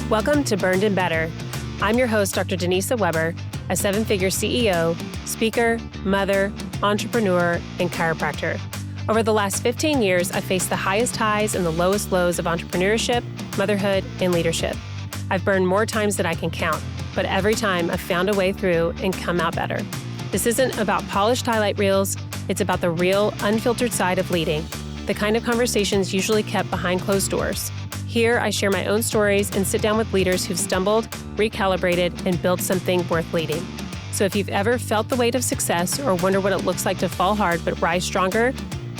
Welcome to Burned and Better. I'm your host, Dr. Denisa Weber, a seven-figure CEO, speaker, mother, entrepreneur, and chiropractor. Over the last 15 years, I've faced the highest highs and the lowest lows of entrepreneurship, motherhood, and leadership. I've burned more times than I can count, but every time I've found a way through and come out better. This isn't about polished highlight reels. It's about the real, unfiltered side of leading, the kind of conversations usually kept behind closed doors. Here, I share my own stories and sit down with leaders who've stumbled, recalibrated, and built something worth leading. So if you've ever felt the weight of success or wonder what it looks like to fall hard but rise stronger,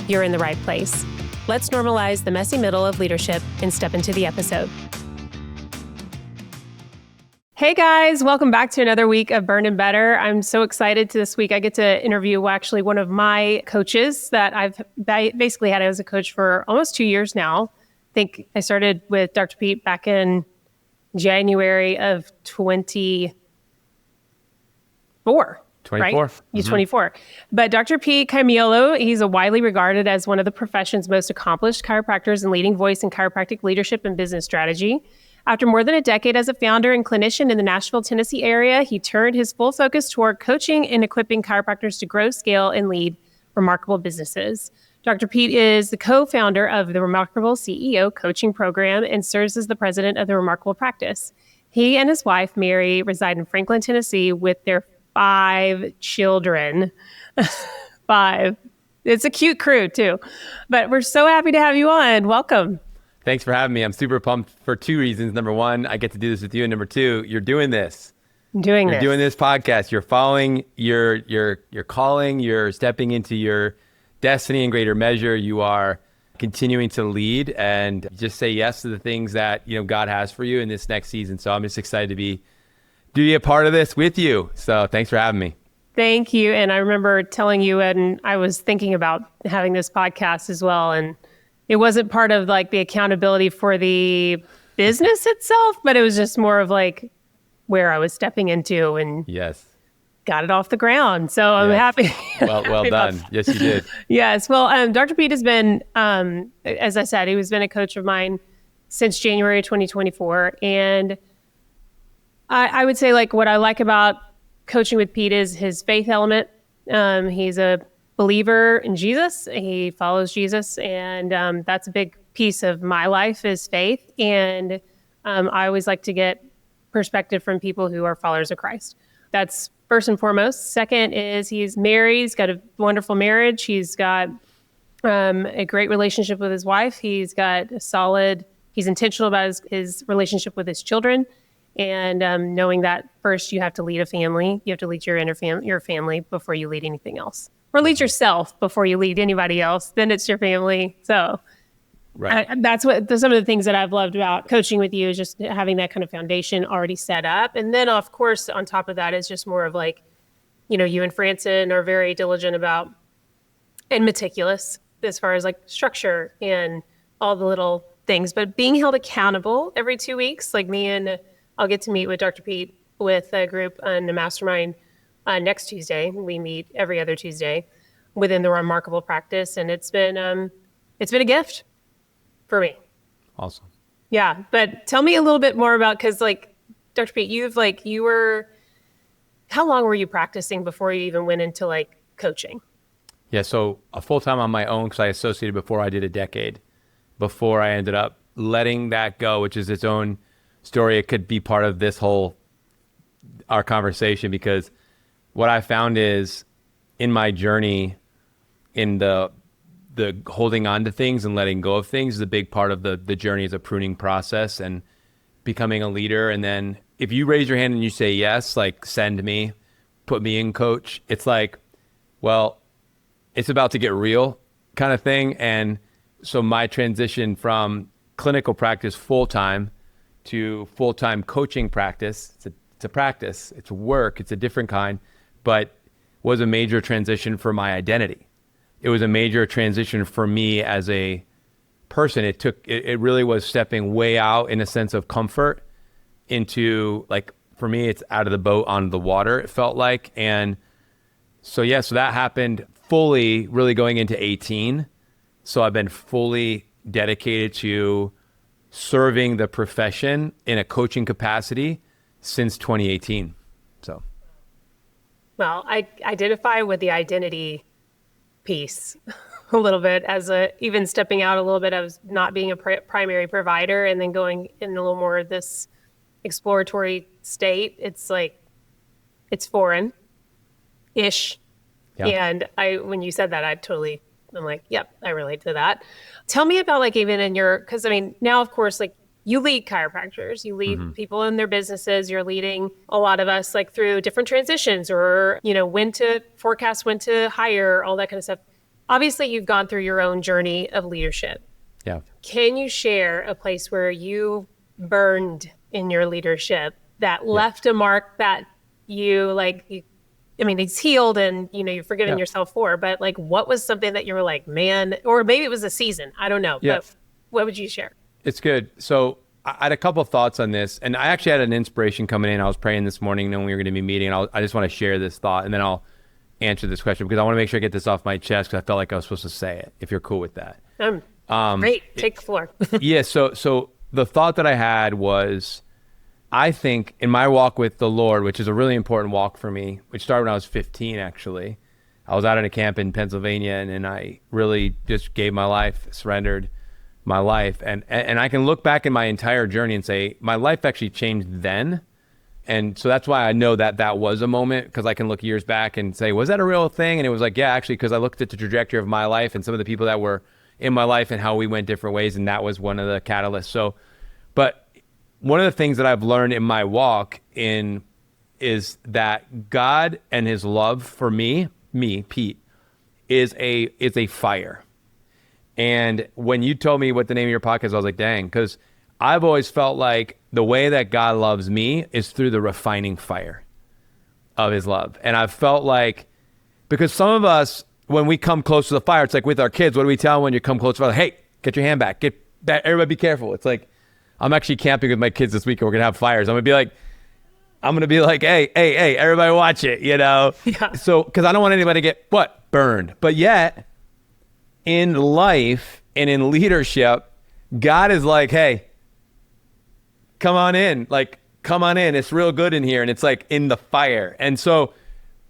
you're in the right place. Let's normalize the messy middle of leadership and step into the episode. Hey guys, welcome back to another week of Burned and Better. I'm so excited this week. I get to interview actually one of my coaches that I've basically had as a coach for almost 2 years now. I think I started with Dr. Pete back in January of 24. 24. Right? He's 24. But Dr. Pete Camiolo, he's widely regarded as one of the profession's most accomplished chiropractors and leading voice in chiropractic leadership and business strategy. After more than a decade as a founder and clinician in the Nashville, Tennessee area, he turned his full focus toward coaching and equipping chiropractors to grow, scale, and lead remarkable businesses. Dr. Pete is the co-founder of the Remarkable CEO Coaching Program and serves as the president of the Remarkable Practice. He and his wife, Mary, reside in Franklin, Tennessee with their 5 children. 5. It's a cute crew, too. But we're so happy to have you on. Welcome. Thanks for having me. I'm super pumped for 2 reasons. Number one, I get to do this with you. And number two, you're doing this. I'm doing You're doing this podcast. You're following your calling. You're stepping into your destiny in greater measure. You are continuing to lead and just say yes to the things that God has for you in this next season. So I'm just excited to be a part of this with you. So thanks for having me. Thank you. And I remember telling you, and I was thinking about having this podcast as well. And it wasn't part of like the accountability for the business itself, but it was just more of like where I was stepping into and yes, got it off the ground. So I'm happy. Well done. Yes, you did. Yes. Well, Dr. Pete has been, as I said, he's been a coach of mine since January 2024. And I would say like what I like about coaching with Pete is his faith element. He's a believer in Jesus. He follows Jesus. And that's a big piece of my life is faith. And I always like to get perspective from people who are followers of Christ. That's first and foremost. Second is he's married. He's got a wonderful marriage. He's got a great relationship with his wife. He's intentional about his relationship with his children. And knowing that first you have to lead a family. You have to lead your family before you lead anything else. Or lead yourself before you lead anybody else. Then it's your family. So right. That's some of the things that I've loved about coaching with you is just having that kind of foundation already set up. And then, of course, on top of that is just more of like, you and Franson are very diligent about and meticulous as far as like structure and all the little things. But being held accountable every 2 weeks, like me and I'll get to meet with Dr. Pete with a group on the mastermind next Tuesday. We meet every other Tuesday within the Remarkable Practice. And it's been a gift for me. Awesome. Yeah. But tell me a little bit more about, cause like Dr. Pete, how long were you practicing before you even went into like coaching? Yeah. So a full-time on my own, cause I associated before I did a decade before I ended up letting that go, which is its own story. It could be part of our conversation, because what I found is in my journey in the holding on to things and letting go of things is a big part of the journey. Is a pruning process and becoming a leader. And then if you raise your hand and you say yes, like send me, put me in, coach, it's like, well, it's about to get real kind of thing. And so my transition from clinical practice full-time to full-time coaching practice, it's a practice, it's work, it's a different kind, but was a major transition for my identity. It was a major transition for me as a person. It really was stepping way out in a sense of comfort into, like, for me, it's out of the boat on the water, it felt like. And so that happened fully, really going into 18. So I've been fully dedicated to serving the profession in a coaching capacity since 2018. So, well, I identify with the identity piece a little bit as even stepping out a little bit of not being a primary provider and then going in a little more of this exploratory state. It's like, it's foreign-ish. yeah. And when you said that, I'm like, yep, I relate to that. Tell me about like even in because I mean, now of course, like you lead chiropractors, you lead people in their businesses, you're leading a lot of us like through different transitions or, when to forecast, when to hire, all that kind of stuff. Obviously, you've gone through your own journey of leadership. Yeah. Can you share a place where you burned in your leadership that left a mark that it's healed and, you've forgiven yourself for, but like, what was something that you were like, man, or maybe it was a season, I don't know, but what would you share? It's good. So I had a couple of thoughts on this, and I actually had an inspiration coming in. I was praying this morning knowing we were going to be meeting, and I just want to share this thought, and then I'll answer this question because I want to make sure I get this off my chest because I felt like I was supposed to say it, if you're cool with that. Great. Take the floor. Yeah. So the thought that I had was, I think in my walk with the Lord, which is a really important walk for me, which started when I was 15, actually. I was out at a camp in Pennsylvania, and I really just gave my life, surrendered my life. And I can look back in my entire journey and say, my life actually changed then. And so that's why I know that was a moment, because I can look years back and say, was that a real thing? And it was like, yeah, actually, because I looked at the trajectory of my life and some of the people that were in my life and how we went different ways. And that was one of the catalysts. So, but one of the things that I've learned in my walk is that God and his love for me, Pete, is a fire. And when you told me what the name of your podcast, I was like, dang, because I've always felt like the way that God loves me is through the refining fire of his love. And I've felt like, because some of us, when we come close to the fire, it's like with our kids, what do we tell them when you come close to the fire? Hey, get your hand back. Get that. Everybody be careful. It's like, I'm actually camping with my kids this week and we're going to have fires. I'm going to be like, hey, everybody watch it, Yeah. So, because I don't want anybody to get, burned. But yet, in life and in leadership, God is like, hey, come on in. Like, come on in. It's real good in here. And it's like in the fire. And so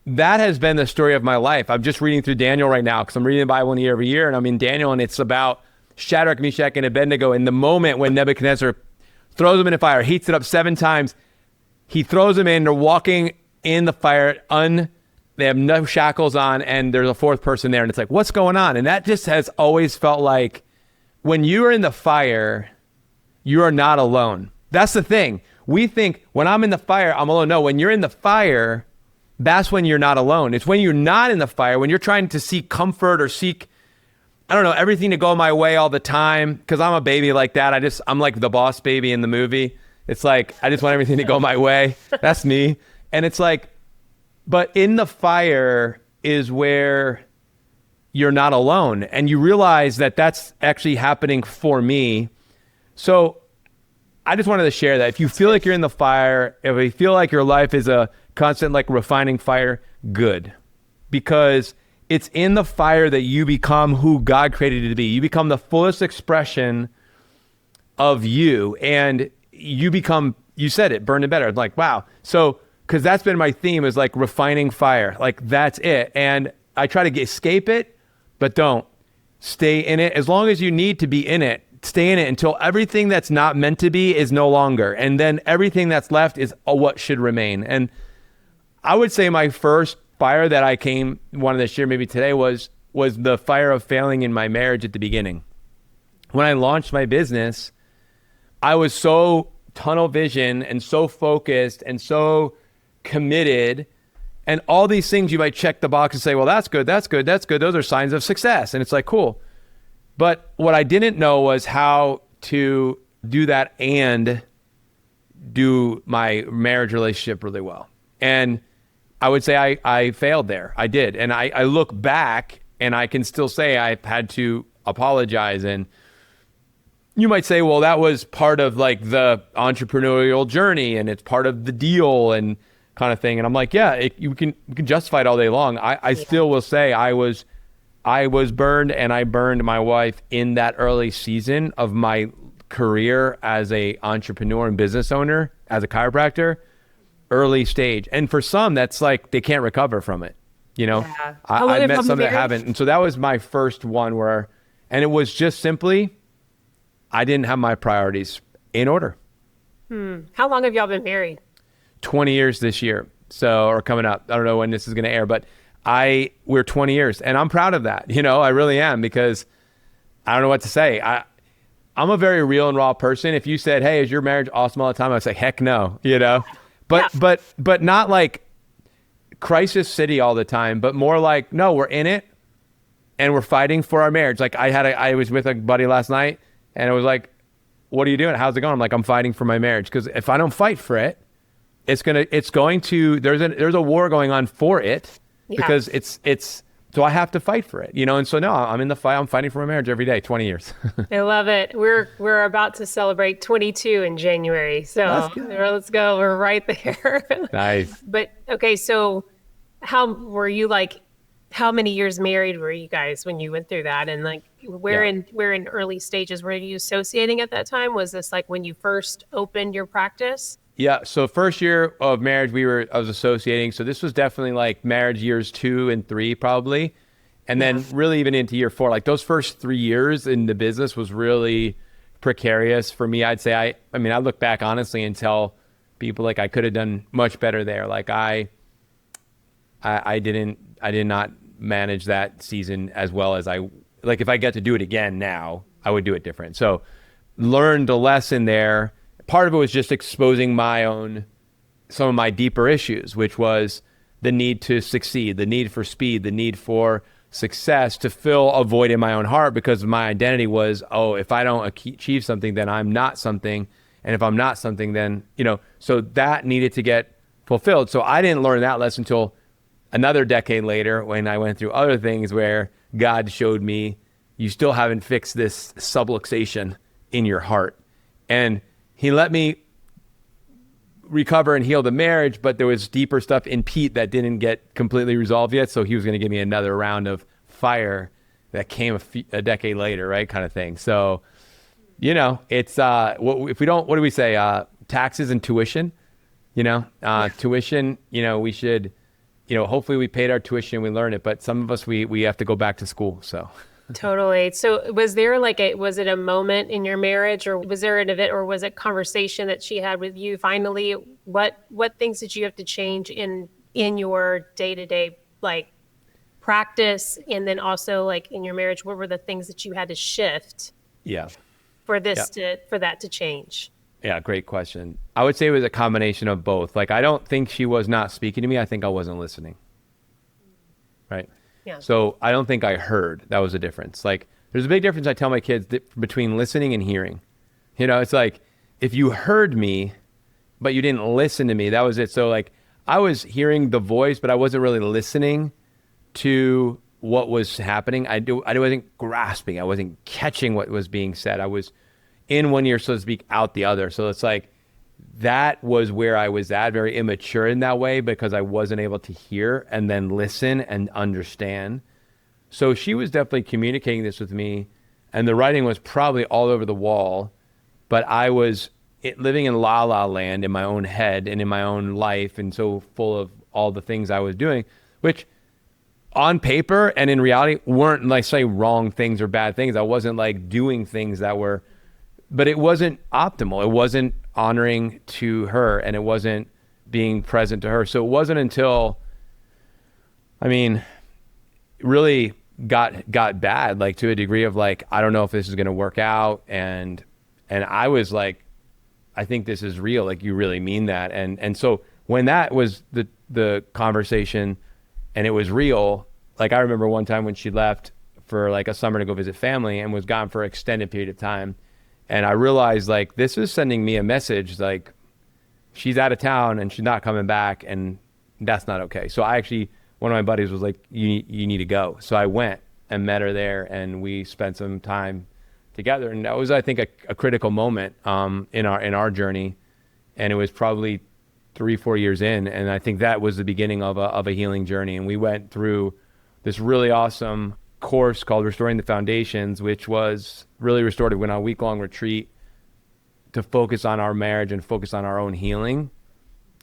that has been the story of my life. I'm just reading through Daniel right now because I'm reading the Bible every year. And I'm in Daniel, and it's about Shadrach, Meshach, and Abednego. In the moment when Nebuchadnezzar throws them in the fire, heats it up 7 times, he throws them in, they're walking in the fire, they have no shackles on, and there's a 4th person there, and it's like, what's going on? And that just has always felt like, when you are in the fire, you are not alone. That's the thing. We think, when I'm in the fire, I'm alone. No, when you're in the fire, that's when you're not alone. It's when you're not in the fire, when you're trying to seek comfort or seek, I don't know, everything to go my way all the time, because I'm a baby like that. I'm like the boss baby in the movie. It's like, I just want everything to go my way. That's me. And it's like, but in the fire is where you're not alone. And you realize that that's actually happening for me. So I just wanted to share that. If you feel like you're in the fire, if you feel like your life is a constant like refining fire, good. Because it's in the fire that you become who God created you to be. You become the fullest expression of you, and you become, you said it, burned and better. Like, wow. So, because that's been my theme, is like refining fire. Like, that's it. And I try to escape it, but don't. Stay in it. As long as you need to be in it, stay in it until everything that's not meant to be is no longer. And then everything that's left is what should remain. And I would say my first fire that I wanted to share maybe today was the fire of failing in my marriage at the beginning. When I launched my business, I was so tunnel vision and so focused and so committed, and all these things you might check the box and say, well, that's good. Those are signs of success. And it's like, cool. But what I didn't know was how to do that and do my marriage relationship really well. And I would say I failed there. I did. And I look back and I can still say I've had to apologize. And you might say, well, that was part of like the entrepreneurial journey and it's part of the deal and kind of thing. And I'm like, yeah, you can justify it all day long. I still will say I was burned, and I burned my wife in that early season of my career as a entrepreneur and business owner, as a chiropractor, early stage. And for some, that's like, they can't recover from it. You know, Yeah. How long I've have met you some been that married? haven't. And so that was my first one where, and it was just simply, I didn't have my priorities in order. How long have y'all been married? 20 years this year. So, or coming up. I don't know when this is going to air, but we're 20 years and I'm proud of that. You know, I really am, because I don't know what to say. I'm a very real and raw person. If you said, "Hey, is your marriage awesome all the time?" I'd say, "Heck no," you know, but, Yeah. but not like crisis city all the time, but more like, no, we're in it and we're fighting for our marriage. Like I was with a buddy last night and it was like, "What are you doing? How's it going?" I'm like, "I'm fighting for my marriage." Because if I don't fight for it, there's a war going on for it, Yeah. because so I have to fight for it, you know? And so no, I'm in the fight. I'm fighting for my marriage every day, 20 years. I love it. We're about to celebrate 22 in January. So That's good. let's go. We're right there. Nice. But okay, so how many years married were you guys when you went through that? And like where Yeah. in early stages were you associating at that time? Was this like when you first opened your practice? Yeah. So first year of marriage, I was associating. So this was definitely like marriage years 2 and 3, probably. And then really even into year 4, like those first 3 years in the business was really precarious for me. I'd say, I mean, I look back honestly and tell people like I could have done much better there. Like I did not manage that season as well as like if I get to do it again now, I would do it different. So learned a lesson there. Part of it was just exposing some of my deeper issues, which was the need to succeed, the need for speed, the need for success, to fill a void in my own heart, because my identity was, oh, if I don't achieve something, then I'm not something. And if I'm not something, then, you know, so that needed to get fulfilled. So I didn't learn that lesson until another decade later, when I went through other things where God showed me, you still haven't fixed this subluxation in your heart. And he let me recover and heal the marriage, but there was deeper stuff in Pete that didn't get completely resolved yet. So he was going to give me another round of fire that came a decade later, right? Kind of thing. So, you know, it's, what do we say? Taxes and tuition, you know, tuition, you know, we should, you know, hopefully we paid our tuition, we learned it, but some of us, we have to go back to school. So. Totally. So was it a moment in your marriage, or was there an event, or was it conversation that she had with you finally? What things did you have to change in your day-to-day like practice, and then also like in your marriage, what were the things that you had to shift Yeah. for that to change? Yeah, great question. I would say it was a combination of both. Like, I don't think she was not speaking to me. I think I wasn't listening. Right? Yeah. So I don't think I heard. That was a difference. Like, there's a big difference, I tell my kids, between listening and hearing. You know, it's like, if you heard me, but you didn't listen to me, that was it. So like, I was hearing the voice, but I wasn't really listening to what was happening. I wasn't grasping. I wasn't catching what was being said. I was in one ear, so to speak, out the other. So it's like, that was where I was at, very immature in that way, because I wasn't able to hear and then listen and understand. So she was definitely communicating this with me, and the writing was probably all over the wall, but I was living in la la land in my own head and in my own life, and so full of all the things I was doing, which on paper and in reality weren't like say wrong things or bad things. I wasn't like doing things that were, but it wasn't optimal. It wasn't honoring to her, and it wasn't being present to her. So it wasn't until, I mean, really got bad, like to a degree of like, I don't know if this is going to work out. And I was like, I think this is real. Like, you really mean that? And so when that was the conversation and it was real, like I remember one time when she left for like a summer to go visit family and was gone for an extended period of time. And I realized like, this is sending me a message, like she's out of town and she's not coming back, and that's not okay. So I actually, one of my buddies was like, you need to go. So I went and met her there, and we spent some time together. And that was, I think, a critical moment in our journey. And it was probably 3-4 years in. And I think that was the beginning of a healing journey. And we went through this really awesome course called Restoring the Foundations, which was really restorative. We went on a week-long retreat to focus on our marriage and focus on our own healing.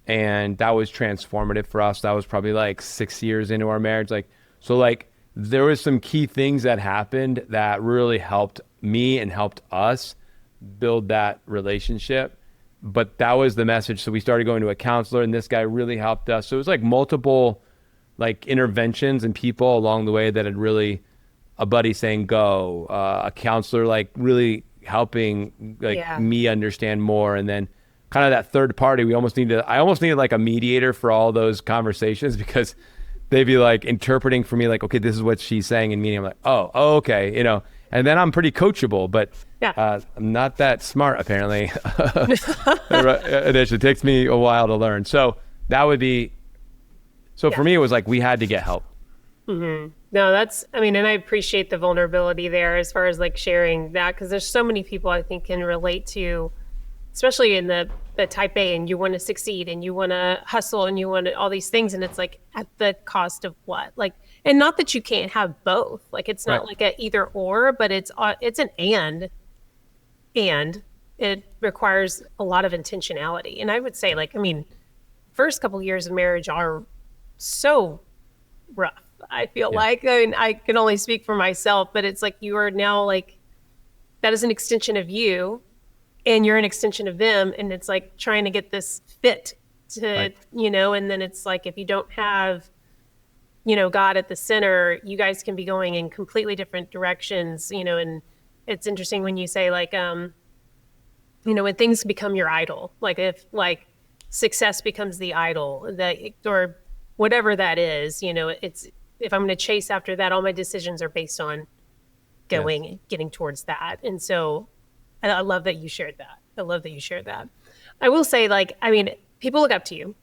And that was transformative for us. That was probably like 6 years into our marriage. There was some key things that happened that really helped me and helped us build that relationship. But that was the message. So we started going to a counselor, and this guy really helped us. So it was like multiple like interventions and people along the way that had really, a buddy saying go, a counselor like really helping me understand more, and then kind of that third party. I almost needed like a mediator for all those conversations, because they'd be like interpreting for me, like, okay, this is what she's saying in meaning. I'm like, oh, okay, and then I'm pretty coachable, but I'm not that smart apparently. It takes me a while to learn. So that would be, for me, it was like, we had to get help. Mm-hmm. No, and I appreciate the vulnerability there as far as like sharing that, because there's so many people I think can relate to, especially in the type A, and you want to succeed and you want to hustle and you want all these things. And it's like, at the cost of what? Like, and not that you can't have both. Like, it's not like a either or, but it's an and it requires a lot of intentionality. And I would say first couple years of marriage are so rough. I feel like, I can only speak for myself, but it's like, you are now like, that is an extension of you, and you're an extension of them. And it's like trying to get this fit to, and then it's like, if you don't have, God at the center, you guys can be going in completely different directions, and it's interesting when you say like, when things become your idol, like if like success becomes the idol, or whatever that is, it's, if I'm going to chase after that, all my decisions are based on getting towards that. And so I love that you shared that. I will say, people look up to you,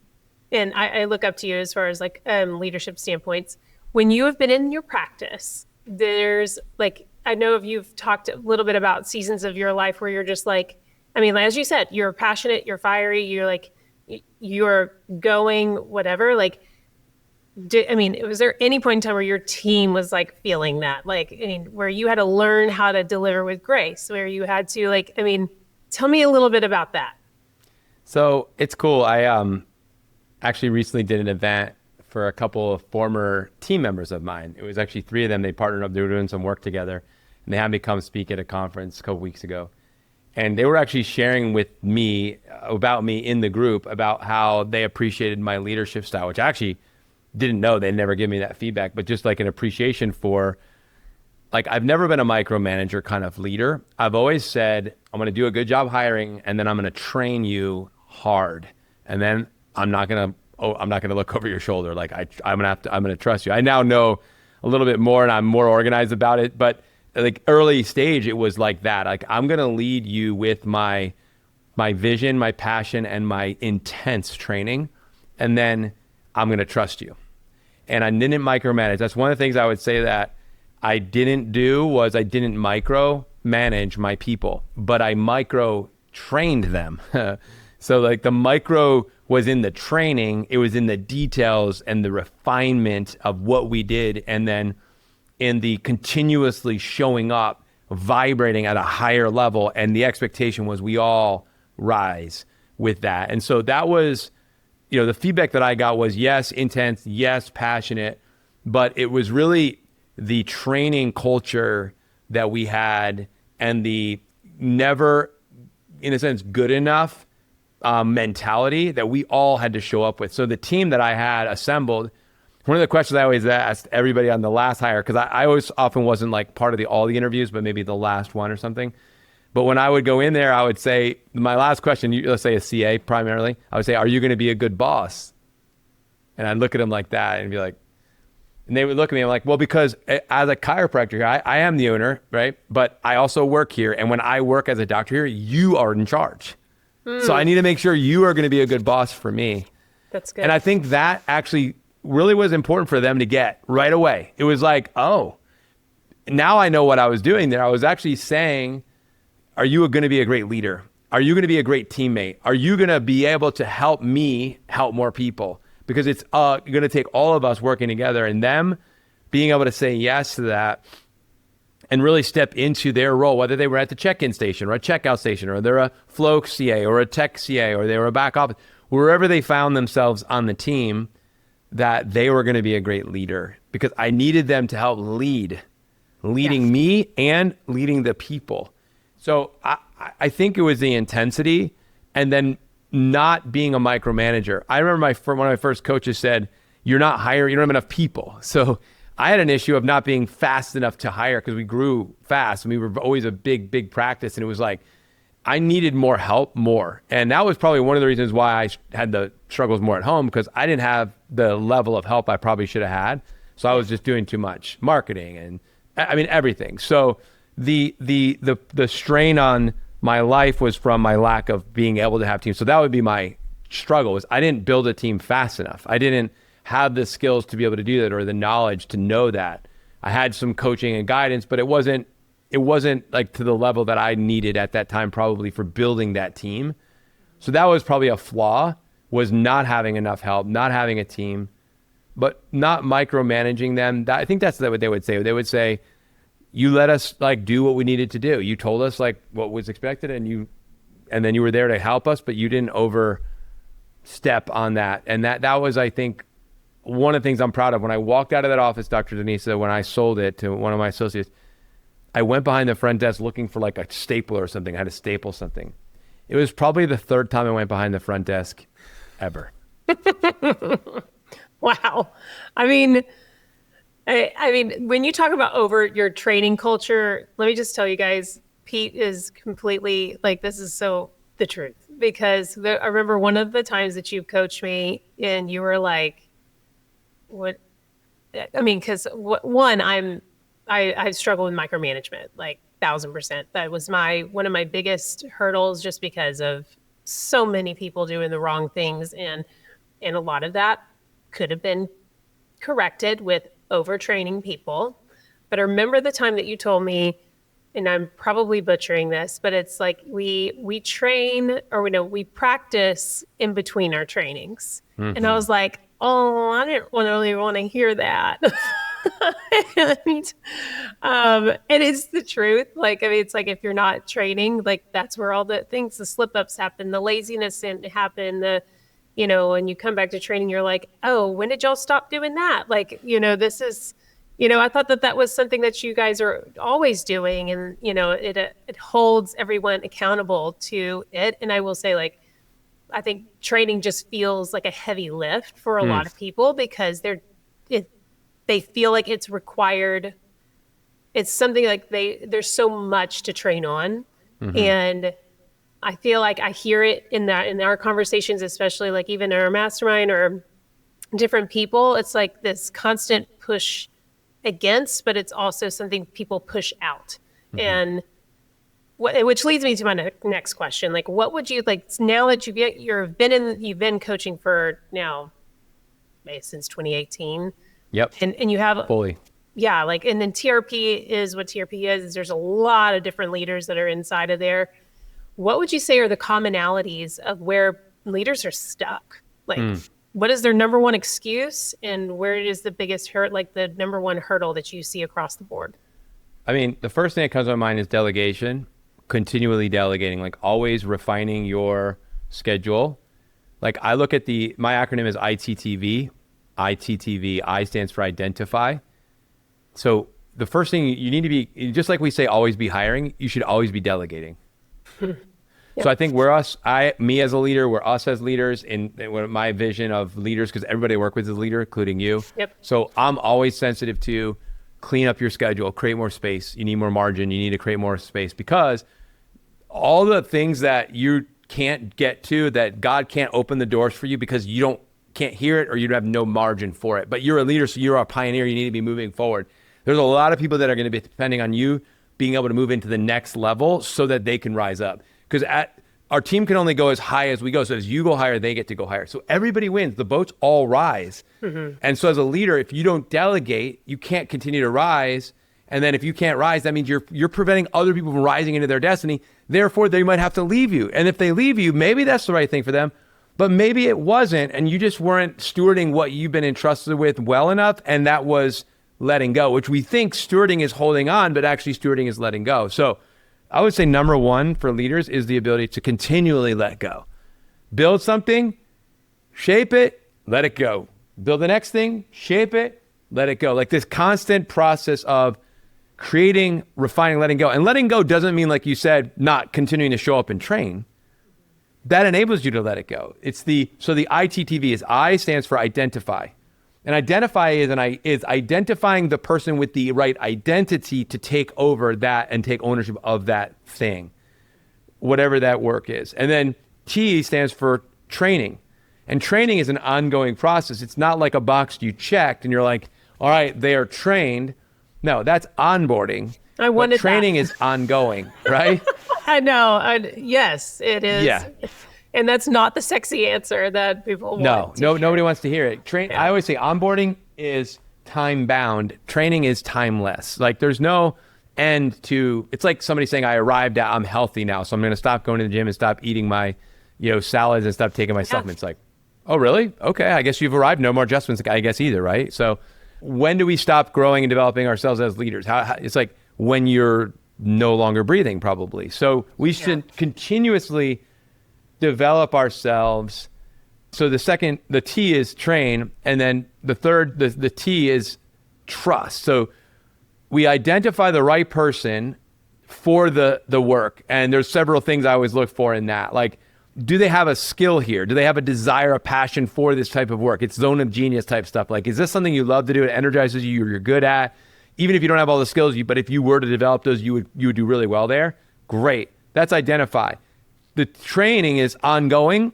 and I look up to you as far as like leadership standpoints. When you have been in your practice, there's like, I know you've talked a little bit about seasons of your life where you're just like, as you said, you're passionate, you're fiery, you're like, you're going, whatever, like, was there any point in time where your team was like feeling that, where you had to learn how to deliver with grace, where you had to tell me a little bit about that. So it's cool. I actually recently did an event for a couple of former team members of mine. It was actually 3 of them. They partnered up. They were doing some work together, and they had me come speak at a conference a couple weeks ago. And they were actually sharing with me about me in the group, about how they appreciated my leadership style, which I actually didn't know. They never give me that feedback, but just like an appreciation for, like, I've never been a micromanager kind of leader. I've always said, I'm going to do a good job hiring, and then I'm going to train you hard. And then I'm not going to look over your shoulder. Like I'm going to trust you. I now know a little bit more, and I'm more organized about it. But like early stage, it was like that. Like, I'm going to lead you with my vision, my passion, and my intense training. And then I'm going to trust you. And I didn't micromanage. That's one of the things I would say that I didn't do, was I didn't micromanage my people, but I micro trained them. So like the micro was in the training, it was in the details and the refinement of what we did. And then in the continuously showing up, vibrating at a higher level. And the expectation was we all rise with that. And so that was, the feedback that I got was, yes, intense, yes, passionate, but it was really the training culture that we had, and the never, in a sense, good enough mentality that we all had to show up with. So the team that I had assembled, one of the questions I always asked everybody on the last hire, because I always often wasn't like part of all the interviews, but maybe the last one or something. But when I would go in there, I would say, my last question, let's say a CA primarily, I would say, are you going to be a good boss? And I'd look at them like that and be like, and they would look at me, I'm like, well, because as a chiropractor, I am the owner, right? But I also work here. And when I work as a doctor here, you are in charge. So I need to make sure you are going to be a good boss for me. That's good. And I think that actually really was important for them to get right away. It was like, oh, now I know what I was doing there. I was actually saying, are you going to be a great leader? Are you going to be a great teammate? Are you going to be able to help me help more people? Because it's going to take all of us working together, and them being able to say yes to that and really step into their role, whether they were at the check-in station or a checkout station, or they're a flow CA or a tech CA, or they were a back office, wherever they found themselves on the team, that they were going to be a great leader, because I needed them to help leading me and leading the people. So I think it was the intensity, and then not being a micromanager. I remember one of my first coaches said, you're not hiring, you don't have enough people. So I had an issue of not being fast enough to hire, because we grew fast and we were always a big practice. And it was like, I needed more help more. And that was probably one of the reasons why I had the struggles more at home, because I didn't have the level of help I probably should have had. So I was just doing too much marketing and everything. So the strain on my life was from my lack of being able to have teams. So that would be my struggle, is I didn't build a team fast enough. I didn't have the skills to be able to do that, or the knowledge to know that. I had some coaching and guidance, but it wasn't like to the level that I needed at that time, probably, for building that team. So that was probably a flaw, was not having enough help, not having a team, but not micromanaging them. I think that's what they would say. They would say, you let us like do what we needed to do. You told us like what was expected, and then you were there to help us, but you didn't overstep on that. And that was, I think, one of the things I'm proud of. When I walked out of that office, Dr. Denisa, when I sold it to one of my associates, I went behind the front desk looking for like a stapler or something. I had to staple something. It was probably the third time I went behind the front desk ever. Wow. I mean, when you talk about over your training culture, let me just tell you guys, Pete is completely like, this is so the truth, because I remember one of the times that you coached me and you were like, what? I mean, because one, I struggle with micromanagement, like 1,000%. That was one of my biggest hurdles, just because of so many people doing the wrong things, and a lot of that could have been corrected with overtraining people. But I remember the time that you told me, and I'm probably butchering this, but it's like we train, or we practice in between our trainings. Mm-hmm. And I was like, oh, I didn't really want to hear that. And it's the truth. Like, it's like, if you're not training, like, that's where all the things, the slip ups happen, the laziness happen, and you come back to training, you're like, oh, when did y'all stop doing that? Like, this is, I thought that was something that you guys are always doing. And, it holds everyone accountable to it. And I will say, like, I think training just feels like a heavy lift for a lot of people, because they feel like it's required. It's something like there's so much to train on. Mm-hmm. And I feel like I hear it in our conversations, especially like even in our mastermind or different people. It's like this constant push against, but it's also something people push out. Mm-hmm. And which leads me to my next question. Like, what would you like now that you've been coaching for now since 2018? Yep. And you have fully. Yeah. Like, and then TRP is what TRP is. There's a lot of different leaders that are inside of there. What would you say are the commonalities of where leaders are stuck? Like, what is their number one excuse, and where is the biggest the number one hurdle that you see across the board? I mean, the first thing that comes to my mind is delegation, continually delegating, like always refining your schedule. Like, I look at my acronym is ITTV. ITTV, I stands for identify. So the first thing you need to be, just like we say, always be hiring, you should always be delegating. Yep. So I think me as a leader, we're us as leaders, in my vision of leaders, because everybody I work with is a leader, including you. Yep. So I'm always sensitive to clean up your schedule, create more space. You need more margin. You need to create more space, because all the things that you can't get to, that God can't open the doors for you because you can't hear it, or you have no margin for it. But you're a leader, so you're a pioneer. You need to be moving forward. There's a lot of people that are going to be depending on you being able to move into the next level so that they can rise up. Because our team can only go as high as we go. So as you go higher, they get to go higher. So everybody wins. The boats all rise. Mm-hmm. And so as a leader, if you don't delegate, you can't continue to rise. And then if you can't rise, that means you're preventing other people from rising into their destiny. Therefore, they might have to leave you. And if they leave you, maybe that's the right thing for them. But maybe it wasn't, and you just weren't stewarding what you've been entrusted with well enough, and that was letting go, which we think stewarding is holding on, but actually stewarding is letting go. So I would say number one for leaders is the ability to continually let go. Build something, shape it, let it go. Build the next thing, shape it, let it go. Like this constant process of creating, refining, letting go. And letting go doesn't mean, like you said, not continuing to show up and train. That enables you to let it go. So the ITTV is I stands for identify. And identify is identifying the person with the right identity to take over that and take ownership of that thing, whatever that work is. And then T stands for training. And training is an ongoing process. It's not like a box you checked and you're like, all right, they are trained. No, that's onboarding. But training is ongoing, right? I know. Yes, it is. Yeah. And that's not the sexy answer that people want. Nobody wants to hear it. I always say onboarding is time bound. Training is timeless. Like there's no end to, it's like somebody saying I arrived at, I'm healthy now. So I'm going to stop going to the gym and stop eating my, salads and stop taking my supplements. Like, oh really? Okay. I guess you've arrived. No more adjustments, I guess either. Right. So when do we stop growing and developing ourselves as leaders? How it's like when you're no longer breathing probably. So we should continuously develop ourselves. So the T is train, and then the third, the T is trust. So we identify the right person for the work. And there's several things I always look for in that. Like, do they have a skill here? Do they have a desire, a passion for this type of work? It's zone of genius type stuff. Like, is this something you love to do? It energizes you, you're good at. Even if you don't have all the skills, but if you were to develop those, you would do really well there. Great. That's identify. The training is ongoing.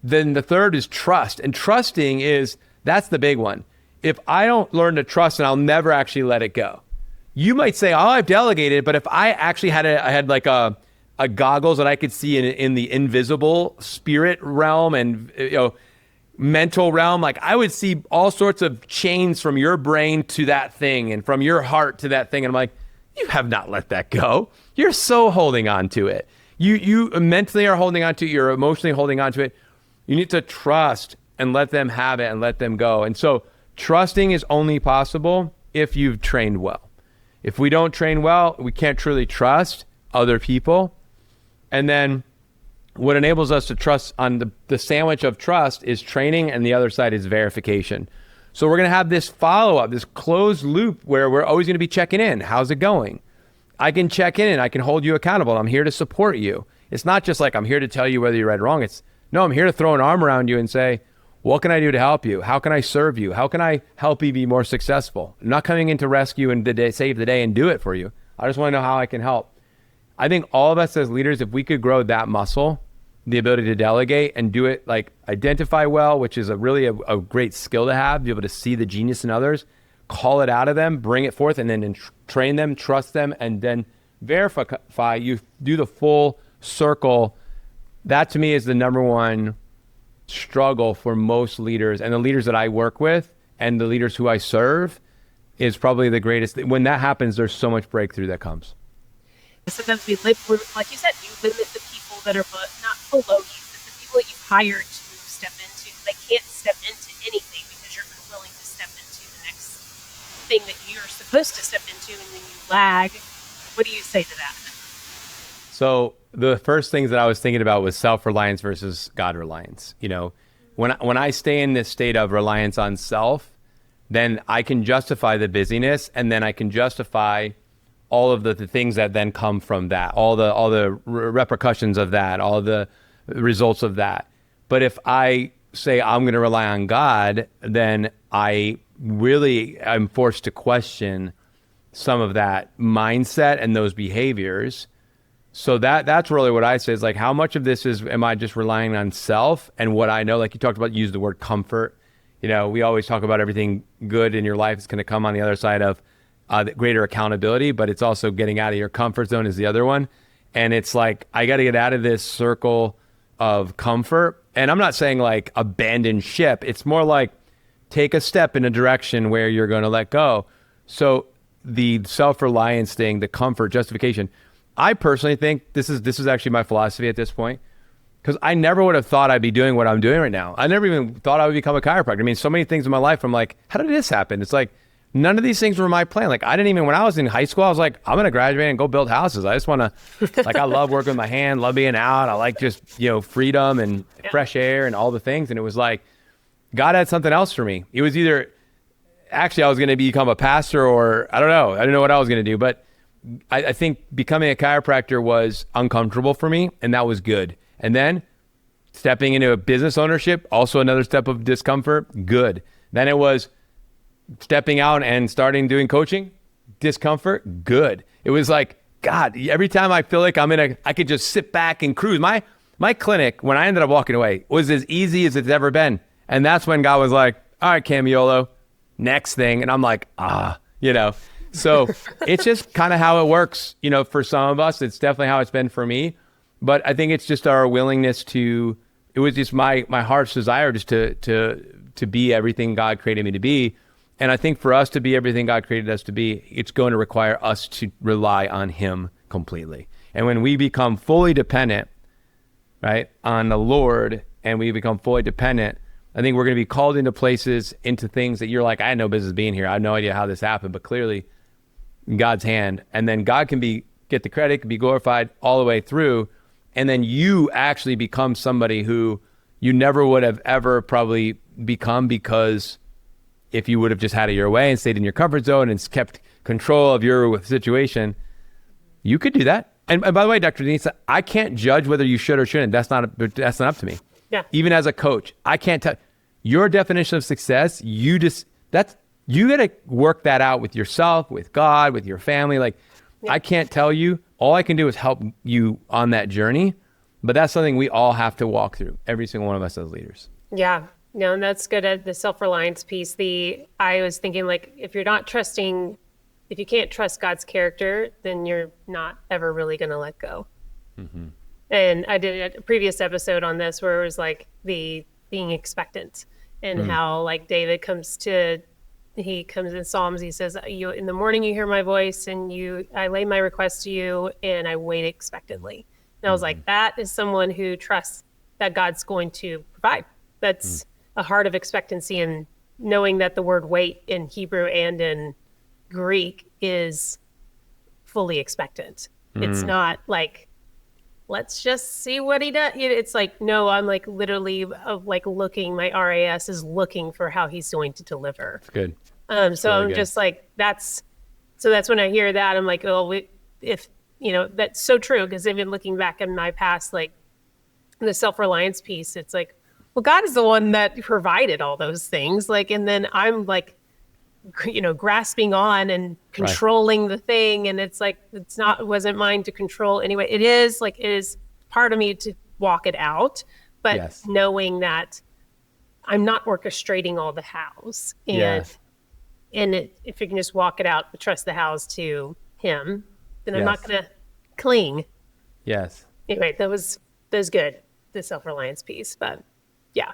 Then the third is trust. And trusting that's the big one. If I don't learn to trust, and I'll never actually let it go. You might say, oh, I've delegated, but if I actually had like a goggles that I could see in the invisible spirit realm and mental realm, like I would see all sorts of chains from your brain to that thing and from your heart to that thing. And I'm like, you have not let that go. You're so holding on to it. You mentally are holding on to it. You're emotionally holding on to it. You need to trust and let them have it and let them go. And so trusting is only possible if you've trained well. If we don't train well, we can't truly trust other people. And then what enables us to trust on the sandwich of trust is training, and the other side is verification. So we're going to have this follow-up, this closed loop where we're always going to be checking in. How's it going? I can check in and I can hold you accountable. I'm here to support you. It's not just like I'm here to tell you whether you're right or wrong. No, I'm here to throw an arm around you and say, what can I do to help you? How can I serve you? How can I help you be more successful? I'm not coming in to rescue and save the day and do it for you. I just want to know how I can help. I think all of us as leaders, if we could grow that muscle, the ability to delegate and do it, like identify well, which is really a great skill to have, be able to see the genius in others, call it out of them, bring it forth, and then train them, trust them, and then verify. You do the full circle. That to me is the number one struggle for most leaders, and the leaders that I work with and the leaders who I serve is probably the greatest. When that happens, there's so much breakthrough that comes. Sometimes like you said, you limit the people that are not below you, but the people that you've hired to step into. They can't step into anything because you're unwilling to step into the next thing that you're supposed to step into, and then you lag. What do you say to that? So the first things that I was thinking about was self-reliance versus God-reliance. When I stay in this state of reliance on self, then I can justify the busyness, and then I can justify all of the things that then come from that, all the repercussions of that, all the results of that. But if I say I'm going to rely on God, then I really am forced to question some of that mindset and those behaviors. So that's really what I say is like, how much of this am I just relying on self and what I know? Like you talked about, use the word comfort. We always talk about everything good in your life is going to come on the other side of the greater accountability, but it's also getting out of your comfort zone is the other one. And it's like, I got to get out of this circle of comfort. And I'm not saying like abandon ship. It's more like take a step in a direction where you're going to let go. So the self-reliance thing, the comfort, justification, I personally think this is actually my philosophy at this point, because I never would have thought I'd be doing what I'm doing right now. I never even thought I would become a chiropractor. I mean, so many things in my life, I'm like, how did this happen? It's like, none of these things were my plan. Like I didn't even, when I was in high school, I was like, I'm going to graduate and go build houses. I just want to, like, I love working with my hand, love being out. I like just, freedom and fresh air and all the things. And it was like, God had something else for me. It was either, actually, I was going to become a pastor or I don't know. I didn't know what I was going to do, but I think becoming a chiropractor was uncomfortable for me, and that was good. And then stepping into a business ownership, also another step of discomfort, good. Then it was stepping out and starting doing coaching, discomfort, good. It was like, God, every time I feel like I could just sit back and cruise. My clinic, when I ended up walking away, was as easy as it's ever been. And that's when God was like, all right, Camiolo, next thing. And I'm like, So it's just kind of how it works, for some of us. It's definitely how it's been for me. But I think it's just our willingness it was just my heart's desire just to be everything God created me to be. And I think for us to be everything God created us to be, it's going to require us to rely on him completely. And when we become fully dependent, right, on the Lord, and we become fully dependent, I think we're going to be called into places, into things that you're like, I had no business being here. I have no idea how this happened, but clearly in God's hand. And then God can get the credit, can be glorified all the way through. And then you actually become somebody who you never would have ever probably become, because if you would have just had it your way and stayed in your comfort zone and kept control of your situation, you could do that. And by the way, Dr. Denise, I can't judge whether you should or shouldn't. That's not up to me. Yeah. Even as a coach, I can't tell your definition of success. You got to work that out with yourself, with God, with your family. Like, I can't tell you. All I can do is help you on that journey. But that's something we all have to walk through, every single one of us as leaders. Yeah. No, and that's good at the self-reliance piece. I was thinking, like, if you can't trust God's character, then you're not ever really going to let go. Mm-hmm. And I did a previous episode on this where it was like the being expectant, and how like David comes in Psalms. He says, in the morning you hear my voice, and I lay my request to you, and I wait expectantly. And I was like, that is someone who trusts that God's going to provide. That's a heart of expectancy, and knowing that the word wait in Hebrew and in Greek is fully expectant. It's not like, let's just see what he does. It's like, no, I'm like literally looking, my RAS is looking for how he's going to deliver. That's good. So really I'm good. Just like, that's when I hear that, I'm like, that's so true. Because even looking back in my past, like the self-reliance piece, it's like, well, God is the one that provided all those things. Like, and then I'm like, grasping on and controlling the thing. And it's like, it wasn't mine to control anyway. It is part of me to walk it out, but knowing that I'm not orchestrating all the hows. And, if you can just walk it out, but trust the hows to him, then I'm not going to cling. Yes. Anyway, that was good. The self-reliance piece, but yeah.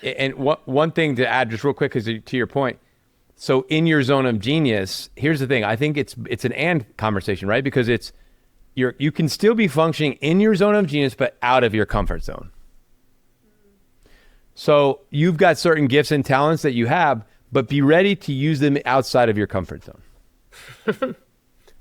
And one thing to add just real quick, is to your point. So in your zone of genius, here's the thing. I think it's an and conversation, right? Because you can still be functioning in your zone of genius, but out of your comfort zone. So you've got certain gifts and talents that you have, but be ready to use them outside of your comfort zone.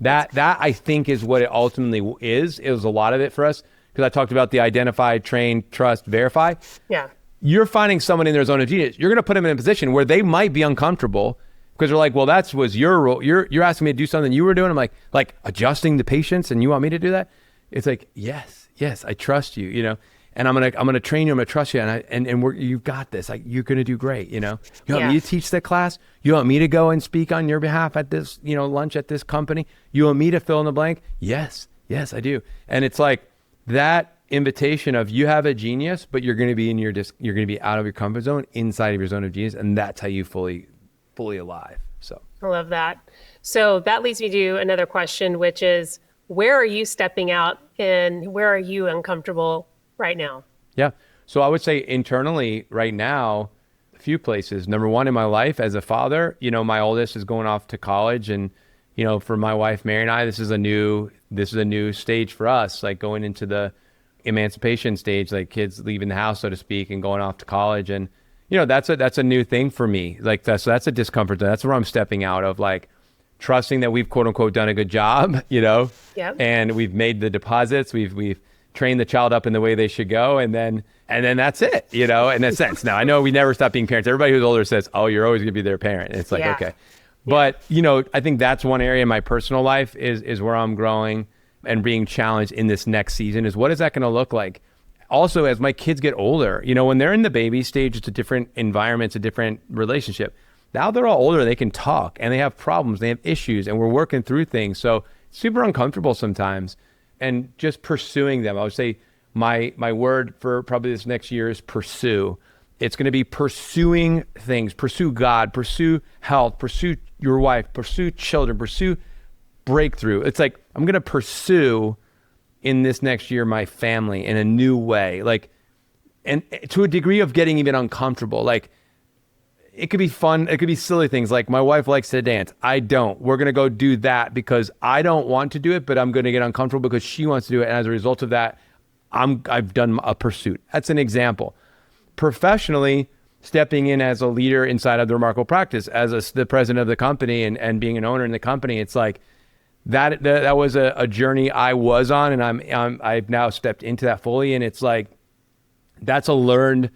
That I think is what it ultimately is. It was a lot of it for us, because I talked about the identify, train, trust, verify. Yeah. You're finding someone in their zone of genius. You're going to put them in a position where they might be uncomfortable, because they're like, well, that was your role. You're asking me to do something you were doing. I'm like adjusting the patients, and you want me to do that? It's like, yes, I trust you, and I'm gonna train you. I'm gonna trust you, and you've got this. Like, you're gonna do great. You want me to teach the class? You want me to go and speak on your behalf at this, lunch at this company? You want me to fill in the blank? Yes, I do. And it's like that invitation of, you have a genius, but you're going to be you're going to be out of your comfort zone, inside of your zone of genius, and that's how you fully alive. So I love that. So that leads me to another question, which is, where are you stepping out, and where are you uncomfortable right now? Yeah. So I would say internally right now, a few places. Number one, in my life as a father, my oldest is going off to college, and for my wife Mary and I, this is a new stage for us, like going into the emancipation stage, like kids leaving the house, so to speak, and going off to college. And that's a new thing for me. Like that's a discomfort zone. That's where I'm stepping out of, like trusting that we've quote unquote done a good job, Yep. and we've made the deposits. We've trained the child up in the way they should go, and then that's it, in a sense. Now I know we never stop being parents. Everybody who's older says, "Oh, you're always gonna be their parent." And it's like, Yeah. okay, but I think that's one area in my personal life is where I'm growing and being challenged in this next season. Is what is that going to look like? Also, as my kids get older, when they're in the baby stage, it's a different environment, it's a different relationship. Now they're all older, they can talk and they have problems, they have issues, and we're working through things. So it's super uncomfortable sometimes. And just pursuing them, I would say my word for probably this next year is pursue. It's going to be pursuing things, pursue God, pursue health, pursue your wife, pursue children, pursue breakthrough. It's like, I'm going to pursue in this next year my family in a new way, like, and to a degree of getting even uncomfortable. Like, it could be fun, it could be silly things, like my wife likes to dance, I don't. We're gonna go do that because I don't want to do it, but I'm gonna get uncomfortable because she wants to do it, and as a result of that, I've done a pursuit. That's an example. Professionally, stepping in as a leader inside of the Remarkable Practice, as the president of the company and being an owner in the company, it's like that was a journey I was on, and I've now stepped into that fully, and it's like that's a learned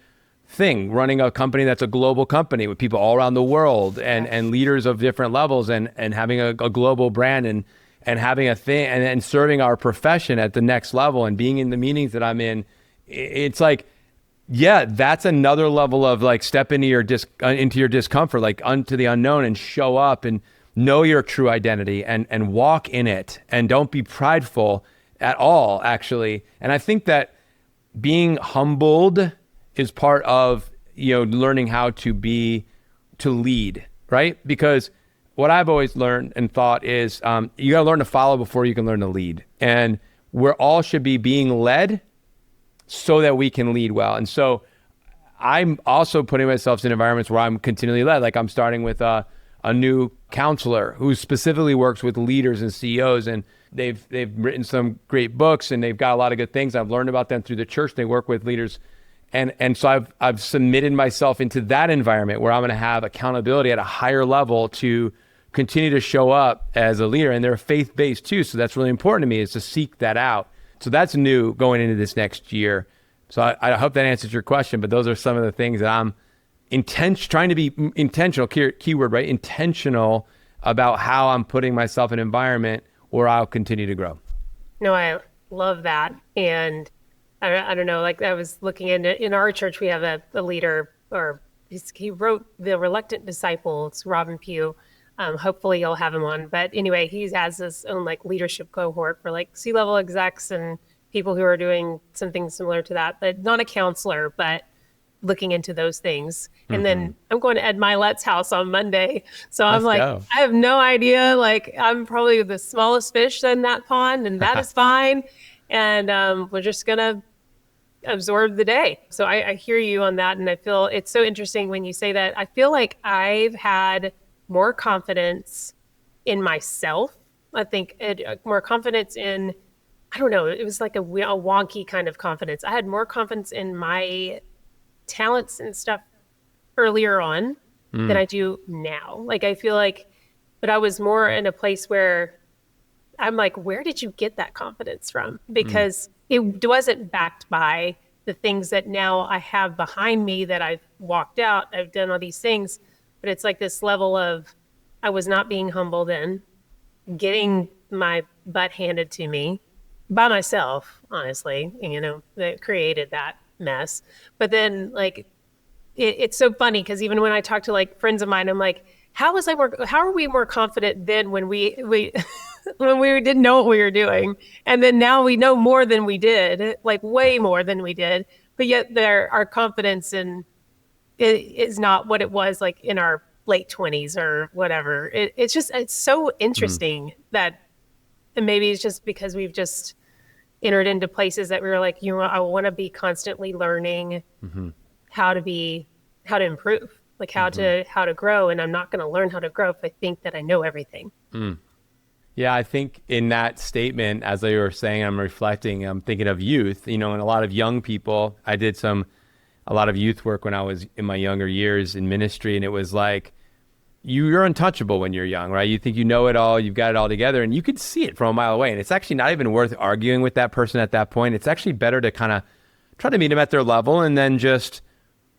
thing, running a company that's a global company with people all around the world and leaders of different levels, and having a global brand and having a thing and serving our profession at the next level and being in the meetings that I'm in. It's like, yeah, that's another level of like step into your discomfort, like unto the unknown, and show up and know your true identity and walk in it, and don't be prideful at all, actually. And I think that being humbled is part of, learning how to lead, right? Because what I've always learned and thought is you got to learn to follow before you can learn to lead. And we're all should be being led so that we can lead well. And so I'm also putting myself in environments where I'm continually led. Like I'm starting with a new counselor who specifically works with leaders and CEOs, and they've written some great books, and they've got a lot of good things. I've learned about them through the church. They work with leaders. And so I've submitted myself into that environment where I'm going to have accountability at a higher level to continue to show up as a leader. And they're faith-based too. So that's really important to me, is to seek that out. So that's new going into this next year. So I hope that answers your question, but those are some of the things that I'm trying to be intentional, keyword, right? Intentional about how I'm putting myself in an environment where I'll continue to grow. No, I love that. And I don't know, like I was looking in our church, we have a leader, or he wrote The Reluctant Disciple. It's Robin Pugh. Hopefully you'll have him on. But anyway, he has his own like leadership cohort for like C-level execs and people who are doing something similar to that, but not a counselor, but looking into those things. And then I'm going to Ed Milet's house on Monday. So I'm like, I have no idea. Like I'm probably the smallest fish in that pond, and that is fine. And we're just going to absorb the day. So I hear you on that. And I feel it's so interesting when you say that. I feel like I've had more confidence in myself. I think more confidence in, I don't know, it was like a wonky kind of confidence. I had more confidence in my talents and stuff earlier on than I do now. Like I feel like, but I was more in a place where I'm like, where did you get that confidence from? Because it wasn't backed by the things that now I have behind me that I've walked out. I've done all these things, but it's like this level of, I was not being humbled in, getting my butt handed to me by myself, honestly, that created that mess. But then like, it's so funny because even when I talk to like friends of mine, I'm like, how are we more confident then when we when we didn't know what we were doing? And then now we know more than we did, like way more than we did. But yet our confidence in it is not what it was like in our late 20s or whatever. It's so interesting that, and maybe it's just because we've just entered into places that we were like, I want to be constantly learning how to improve, like how to grow. And I'm not going to learn how to grow if I think that I know everything. Yeah, I think in that statement, as you were saying, I'm reflecting, I'm thinking of youth, and a lot of young people. I did some a lot of youth work when I was in my younger years in ministry. And it was like, you're untouchable when you're young, right? You think you know it all, you've got it all together, and you could see it from a mile away. And it's actually not even worth arguing with that person at that point. It's actually better to kind of try to meet them at their level and then just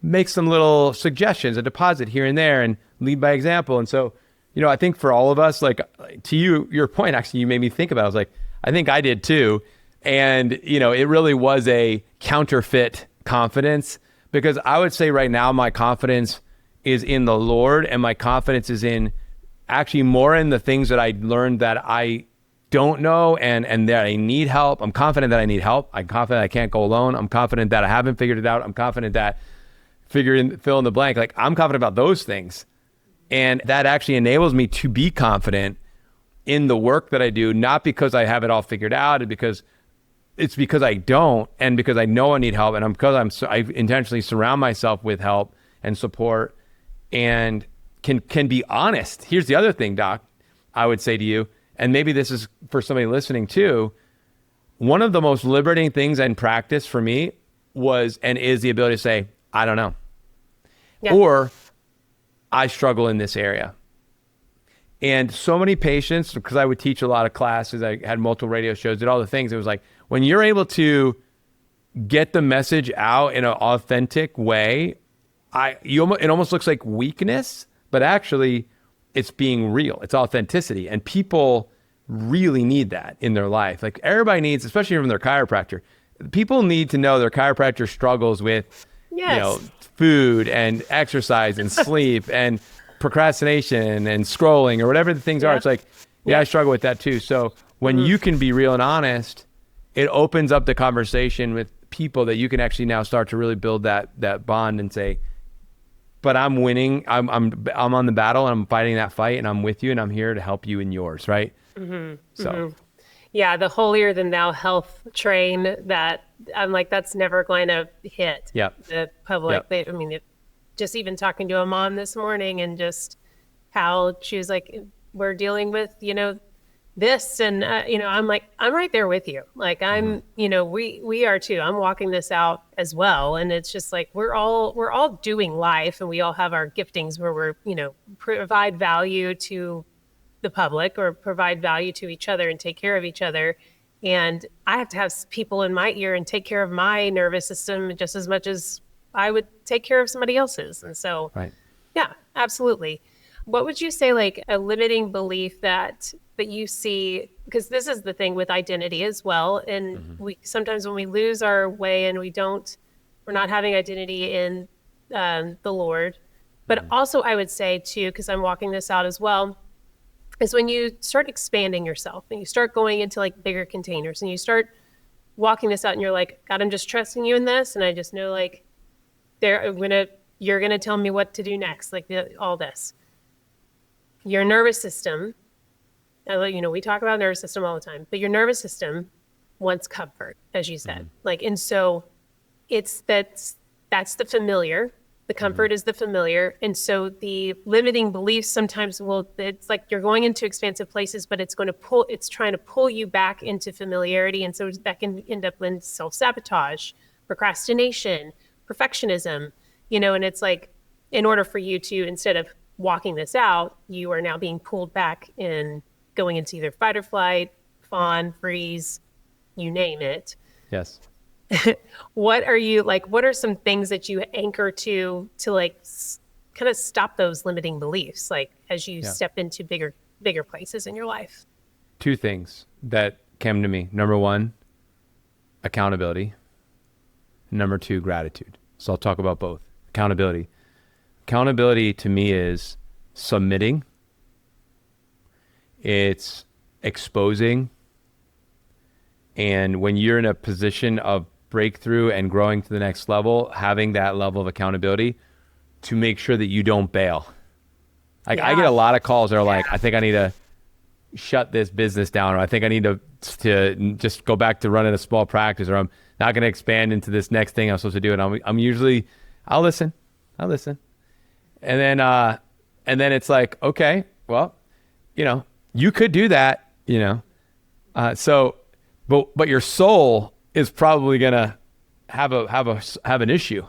make some little suggestions, a deposit here and there, and lead by example. And so, I think for all of us, like to your point, actually, you made me think about it. I was like, I think I did too. And, it really was a counterfeit confidence, because I would say right now my confidence is in the Lord, and my confidence is in actually more in the things that I learned that I don't know and that I need help. I'm confident that I need help. I'm confident I can't go alone. I'm confident that I haven't figured it out. I'm confident that fill in the blank. Like, I'm confident about those things. And that actually enables me to be confident in the work that I do, not because I have it all figured out, it's because I don't, and because I know I need help, and I intentionally surround myself with help and support, and can be honest. Here's the other thing, Doc, I would say to you, and maybe this is for somebody listening too, one of the most liberating things in practice for me was and is the ability to say, I don't know. Yeah. Or I struggle in this area. And so many patients, because I would teach a lot of classes, I had multiple radio shows, did all the things. It was like, when you're able to get the message out in an authentic way, it almost looks like weakness, but actually it's being real. It's authenticity. And people really need that in their life. Like, everybody needs, especially from their chiropractor, people need to know their chiropractor struggles with, food and exercise and sleep and procrastination and scrolling or whatever the things are. It's like, I struggle with that too. So when you can be real and honest, it opens up the conversation with people that you can actually now start to really build that bond and say, but I'm winning. I'm on the battle, and I'm fighting that fight, and I'm with you, and I'm here to help you in yours. Right. Mm-hmm. So. Mm-hmm. Yeah, the holier than thou health train that I'm like, that's never going to hit the public. Just even talking to a mom this morning, and just how she was like, we're dealing with, this. And, I'm like, I'm right there with you. Like, I'm, we are too. I'm walking this out as well. And it's just like, we're all doing life, and we all have our giftings where we're, provide value to the public or provide value to each other and take care of each other. And I have to have people in my ear and take care of my nervous system just as much as I would take care of somebody else's. And so, yeah, absolutely. What would you say, like, a limiting belief that you see, because this is the thing with identity as well. And we sometimes when we lose our way and we're not having identity in the Lord, but also I would say too, because I'm walking this out as well, is when you start expanding yourself and you start going into like bigger containers and you start walking this out and you're like, God, I'm just trusting you in this. And I just know like you're going to tell me what to do next. Like all this, your nervous system, we talk about nervous system all the time, but your nervous system wants comfort, as you said, and so that's the familiar. The comfort is the familiar. And so the limiting beliefs sometimes it's like you're going into expansive places, but it's trying to pull you back into familiarity. And so that can end up in self-sabotage, procrastination, perfectionism, and it's like, in order for you to, instead of walking this out, you are now being pulled back in going into either fight or flight, fawn, freeze, you name it. Yes. What are some things that you anchor to like kind of stop those limiting beliefs, like as you step into bigger places in your life? Two things that came to me. Number one, accountability. Number two, gratitude. So I'll talk about both. Accountability. Accountability to me is submitting. It's exposing. And when you're in a position of breakthrough and growing to the next level, having that level of accountability to make sure that you don't bail. I get a lot of calls that are like, I think I need to shut this business down, or I think I need to just go back to running a small practice, or I'm not going to expand into this next thing I'm supposed to do. And I'm usually, I'll listen. And then it's like, okay, well, you could do that, but your soul is probably going to have an issue,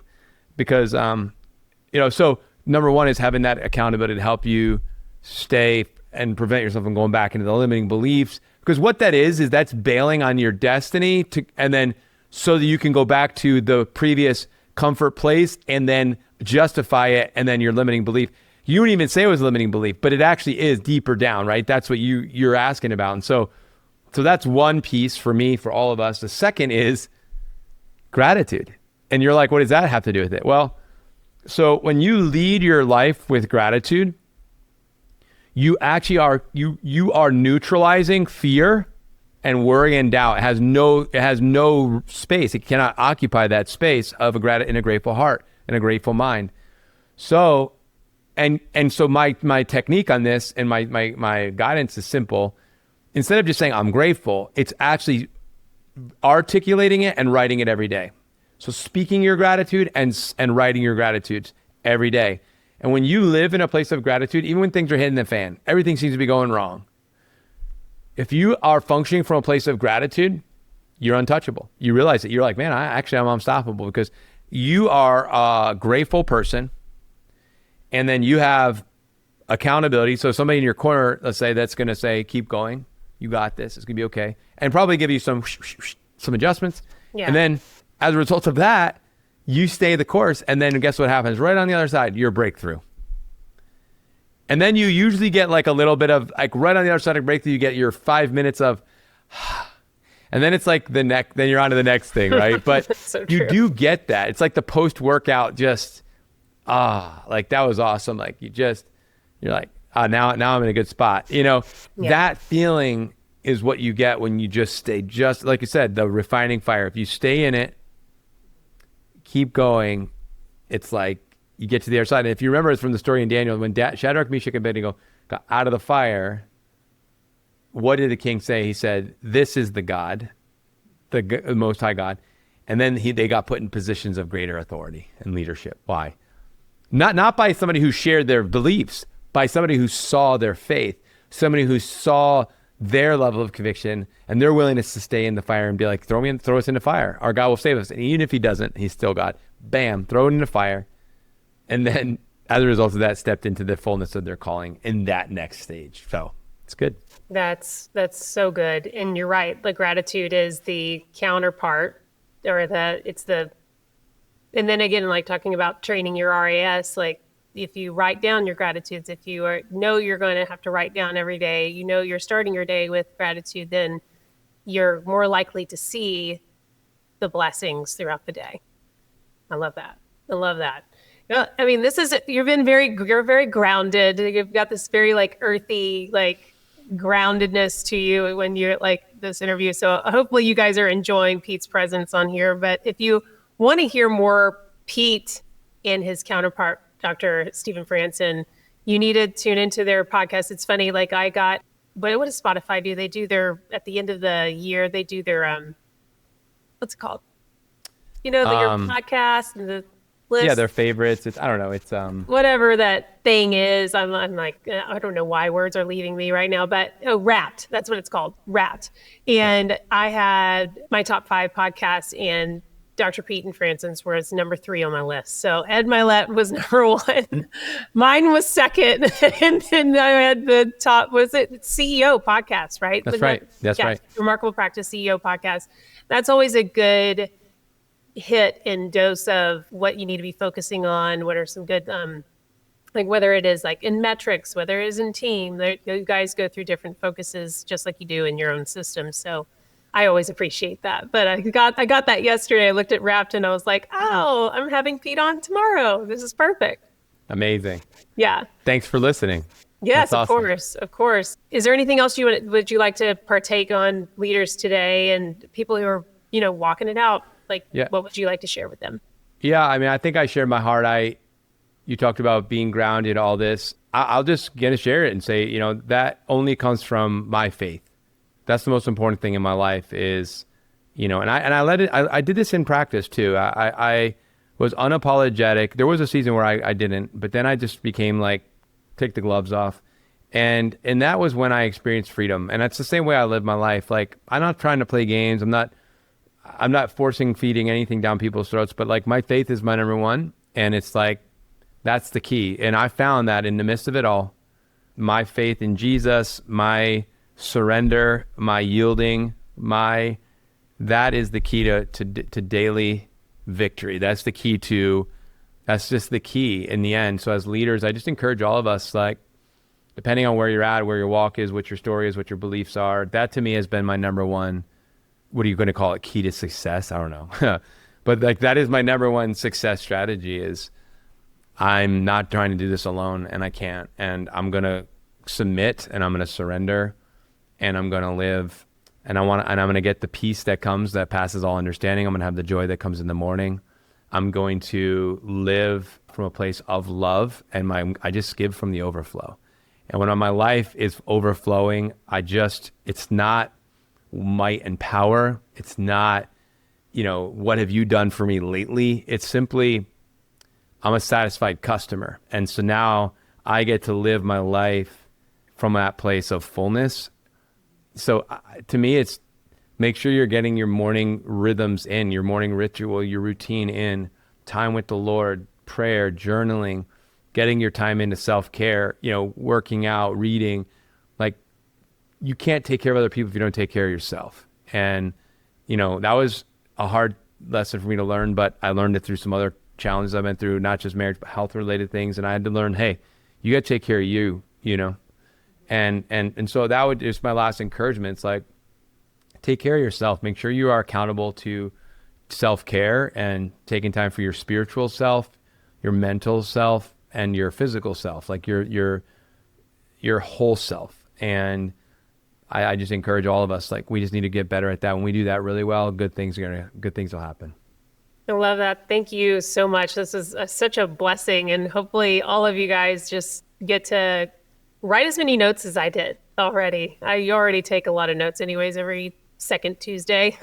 because, so number one is having that accountability to help you stay and prevent yourself from going back into the limiting beliefs. Because what that is that's bailing on your destiny and then so that you can go back to the previous comfort place and then justify it. And then your limiting belief, you don't even say it was a limiting belief, but it actually is deeper down, right? That's what you're asking about. And so that's one piece for me, for all of us. The second is gratitude. And you're like, what does that have to do with it? Well, so when you lead your life with gratitude, you actually you are neutralizing fear and worry and doubt. It has no space. It cannot occupy that space of in a grateful heart and a grateful mind. So, and so my technique on this and my guidance is simple. Instead of just saying I'm grateful, it's actually articulating it and writing it every day. So speaking your gratitude and writing your gratitudes every day. And when you live in a place of gratitude, even when things are hitting the fan, everything seems to be going wrong. If you are functioning from a place of gratitude, you're untouchable. You realize that you're like, man, I'm unstoppable because you are a grateful person. And then you have accountability. So somebody in your corner, let's say, that's going to say, keep going. You got this. It's going to be okay. And probably give you some adjustments. Yeah. And then as a result of that, you stay the course. And then guess what happens? Right on the other side, your breakthrough. And then you usually get like a little bit of, like right on the other side of breakthrough, you get your 5 minutes of, and then it's like then you're on to the next thing, right? But so you do get that. It's like the post-workout just, like that was awesome. Like you're like, now I'm in a good spot. That feeling is what you get when you just stay, just like you said, the refining fire. If you stay in it, keep going, it's like you get to the other side. And if you remember, it's from the story in Daniel, when Shadrach, Meshach, and Abednego got out of the fire, what did the king say? He said, this is the God, the Most High God. And then they got put in positions of greater authority and leadership. Why? Not by somebody who shared their beliefs, by somebody who saw their faith, somebody who saw their level of conviction and their willingness to stay in the fire and be like, throw us in the fire. Our God will save us. And even if he doesn't, he's still God. Bam, throw it in the fire. And then as a result of that, stepped into the fullness of their calling in that next stage. So it's good. That's so good. And you're right. The gratitude is the counterpart and then again, like talking about training your RAS, like if you write down your gratitudes, if you know you're going to have to write down every day, you're starting your day with gratitude, then you're more likely to see the blessings throughout the day. I love that. Yeah, I mean, you're very grounded. You've got this very like earthy, like groundedness to you when you're like this interview. So hopefully you guys are enjoying Pete's presence on here. But if you want to hear more Pete and his counterpart, Dr. Stephen Franson, you need to tune into their podcast. It's funny, like what does Spotify do? They do at the end of the year, they do their, what's it called? Your podcast and the list. Yeah, their favorites. I don't know. It's whatever that thing is. I'm like, I don't know why words are leaving me right now, but Wrapped. That's what it's called, Wrapped. And I had my top 5 podcasts, and Dr. Pete and Franson's was number 3 on my list. So Ed Milet was number 1. Mine was second. And then I had the top, was it CEO podcast, right? That's right. That's right. Remarkable Practice CEO podcast. That's always a good hit and dose of what you need to be focusing on. What are some good, like whether it is like in metrics, whether it is in team, you guys go through different focuses just like you do in your own system. So I always appreciate that. But I got that yesterday. I looked at Wrapped and I was like, oh, I'm having Pete on tomorrow. This is perfect. Amazing. Yeah. Thanks for listening. Yes, That's awesome. Of course. Is there anything else would you like to partake on leaders today and people who are, walking it out? Like, What would you like to share with them? Yeah, I mean, I think I shared my heart. You talked about being grounded, all this. I'll just get to share it and say, that only comes from my faith. That's the most important thing in my life is, and I did this in practice too. I was unapologetic. There was a season where I didn't, but then I just became like, take the gloves off. And that was when I experienced freedom. And that's the same way I live my life. Like, I'm not trying to play games. I'm not feeding anything down people's throats, but like my faith is my number one. And it's like, that's the key. And I found that in the midst of it all, my faith in Jesus, my surrender, my yielding, that is the key to daily victory. That's just the key in the end. So as leaders, I just encourage all of us, like, depending on where you're at, where your walk is, what your story is, what your beliefs are, that to me has been my number one, what are you going to call it? Key to success? I don't know. But like, that is my number one success strategy is I'm not trying to do this alone, and I can't. And I'm going to submit, and I'm going to surrender, and I'm going to live. And I'm going to get the peace that passes all understanding. I'm going to have the joy that comes in the morning. I'm going to live from a place of love, and I just give from the overflow. And when my life is overflowing, it's not might and power. It's not, what have you done for me lately? It's simply, I'm a satisfied customer. And so now I get to live my life from that place of fullness. So to me, it's make sure you're getting your morning rhythms in, your morning ritual, your routine in, time with the Lord, prayer, journaling, getting your time into self-care, working out, reading. Like, you can't take care of other people if you don't take care of yourself. And, that was a hard lesson for me to learn, but I learned it through some other challenges I've been through, not just marriage, but health-related things. And I had to learn, hey, you got to take care of you, And so that is my last encouragement. It's like, take care of yourself. Make sure you are accountable to self-care and taking time for your spiritual self, your mental self, and your physical self, like your whole self. And I just encourage all of us, like, we just need to get better at that. When we do that really well, good things will happen. I love that. Thank you so much. This is such a blessing, and hopefully all of you guys just get to write as many notes as I did already. I already take a lot of notes anyways every second Tuesday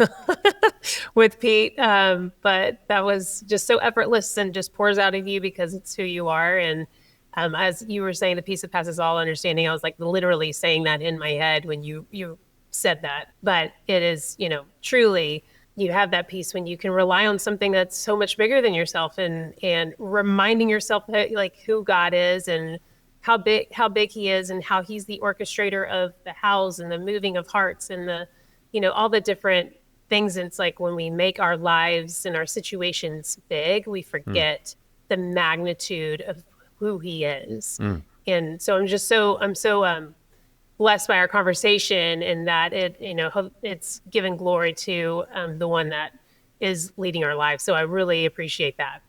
with Pete. But that was just so effortless and just pours out of you because it's who you are. And as you were saying, the peace that passes all understanding, I was like literally saying that in my head when you said that. But it is, truly, you have that peace when you can rely on something that's so much bigger than yourself, and reminding yourself that, like, who God is and how big he is, and how he's the orchestrator of the hows and the moving of hearts and the, all the different things. And it's like when we make our lives and our situations big, we forget the magnitude of who he is. And so I'm so blessed by our conversation, and that it's given glory to the one that is leading our lives. So I really appreciate that.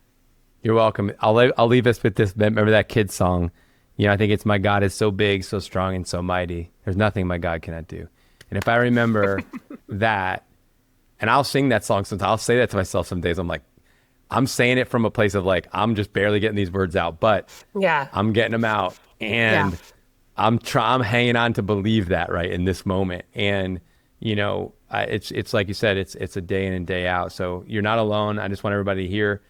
You're welcome. I'll leave us with this. Remember that kid song? I think it's, my God is so big, so strong, and so mighty. There's nothing my God cannot do. And if I remember that, and I'll sing that song sometimes, I'll say that to myself some days. I'm like, I'm saying it from a place of like, I'm just barely getting these words out, but yeah, I'm getting them out, and I'm hanging on to believe that right in this moment. And it's like you said, it's a day in and day out. So you're not alone. I just want everybody to hear.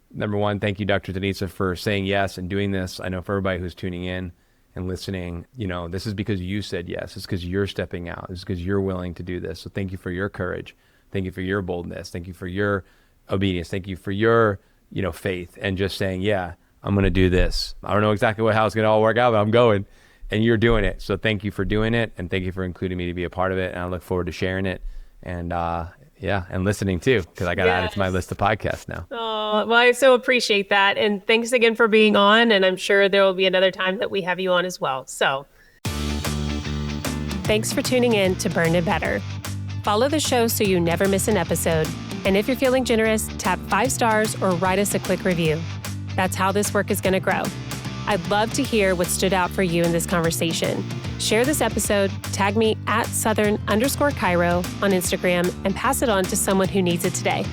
Number one, thank you, Dr. Denisa, for saying yes and doing this. I know for everybody who's tuning in and listening, this is because you said yes. It's because you're stepping out. It's because you're willing to do this. So thank you for your courage. Thank you for your boldness. Thank you for your obedience. Thank you for your, faith, and just saying, yeah, I'm going to do this. I don't know exactly how it's going to all work out, but I'm going, and you're doing it. So thank you for doing it, and thank you for including me to be a part of it. And I look forward to sharing it. And, and listening too, because I got to add it to my list of podcasts now. Oh, well, I so appreciate that. And thanks again for being on. And I'm sure there will be another time that we have you on as well. So thanks for tuning in to Burn It Better. Follow the show so you never miss an episode. And if you're feeling generous, tap 5 stars or write us a quick review. That's how this work is going to grow. I'd love to hear what stood out for you in this conversation. Share this episode, tag me at Southern_Chiro on Instagram, and pass it on to someone who needs it today.